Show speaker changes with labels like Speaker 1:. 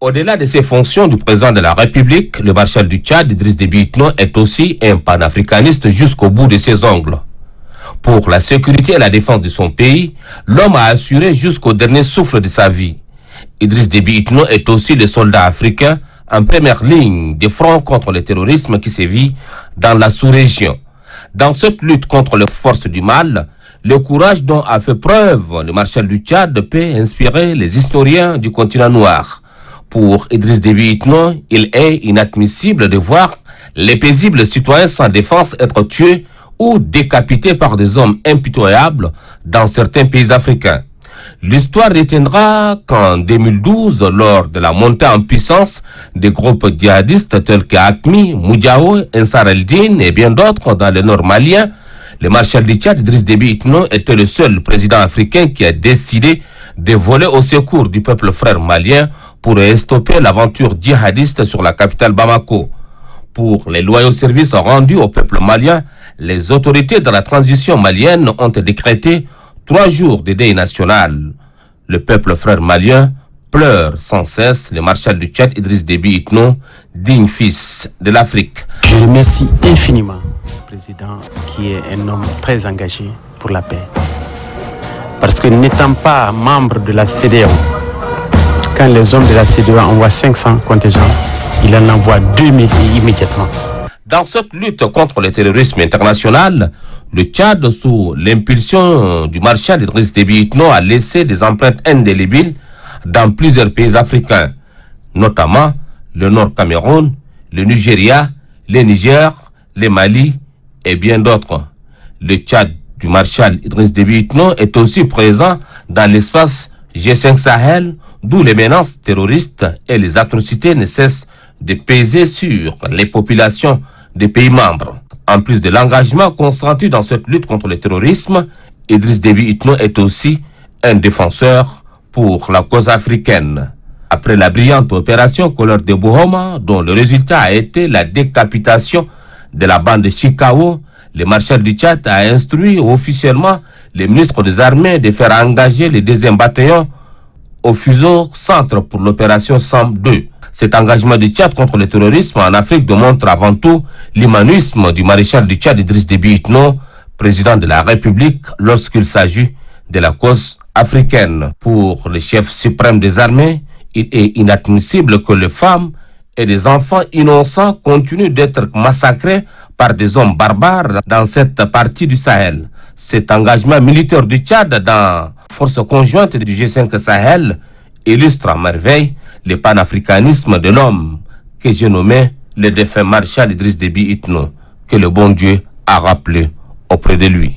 Speaker 1: Au-delà de ses fonctions du président de la République, le marshal du Tchad, Idriss Déby Itno, est aussi un panafricaniste jusqu'au bout de ses ongles. Pour la sécurité et la défense de son pays, l'homme a assuré jusqu'au dernier souffle de sa vie. Idriss Déby Itno est aussi le soldat africain en première ligne de front contre le terrorisme qui sévit dans la sous-région. Dans cette lutte contre les forces du mal, le courage dont a fait preuve le marshal du Tchad peut inspirer les historiens du continent noir. Pour Idriss Déby Itno, il est inadmissible de voir les paisibles citoyens sans défense être tués ou décapités par des hommes impitoyables dans certains pays africains. L'histoire retiendra qu'en 2012, lors de la montée en puissance des groupes djihadistes tels que AQMI, Moudjahou, Ansar el-Din et bien d'autres dans le nord malien, le marshal du Tchad, Idriss Déby Itno, était le seul président africain qui a décidé de voler au secours du peuple frère malien pour stopper l'aventure djihadiste sur la capitale Bamako. Pour les loyaux services rendus au peuple malien, les autorités de la transition malienne ont décrété 3 jours de deuil national. Le peuple frère malien pleure sans cesse le marshal du Tchad, Idriss Déby Itno, digne fils de l'Afrique.
Speaker 2: Je remercie infiniment le président qui est un homme très engagé pour la paix. Parce que n'étant pas membre de la CEDEAO, quand les hommes de la CEDEAO envoient 500 contingents, il en envoie 2000 immédiatement.
Speaker 1: Dans cette lutte contre le terrorisme international, le Tchad, sous l'impulsion du marshal Idriss Déby Itno, a laissé des empreintes indélébiles dans plusieurs pays africains, notamment le Nord Cameroun, le Nigeria, le Niger, le Mali et bien d'autres. Le Tchad du marshal Idriss Déby Itno est aussi présent dans l'espace G5 Sahel, d'où les menaces terroristes et les atrocités ne cessent de peser sur les populations des pays membres. En plus de l'engagement consenti dans cette lutte contre le terrorisme, Idriss Déby Itno est aussi un défenseur pour la cause africaine. Après la brillante opération Couleur de Bohoma, dont le résultat a été la décapitation de la bande de Chikao, le marshal du Tchad a instruit officiellement le ministre des Armées de faire engager le 2e bataillon au fuseau centre pour l'opération SAM 2. Cet engagement du Tchad contre le terrorisme en Afrique démontre avant tout l'humanisme du maréchal du Tchad, Idriss Déby Itno, président de la République, lorsqu'il s'agit de la cause africaine. Pour le chef suprême des armées, il est inadmissible que les femmes et les enfants innocents continuent d'être massacrés par des hommes barbares dans cette partie du Sahel. Cet engagement militaire du Tchad dans la force conjointe du G5 Sahel illustre à merveille le panafricanisme de l'homme que j'ai nommé le défunt marshal Idriss Déby Itno, que le bon Dieu a rappelé auprès de lui.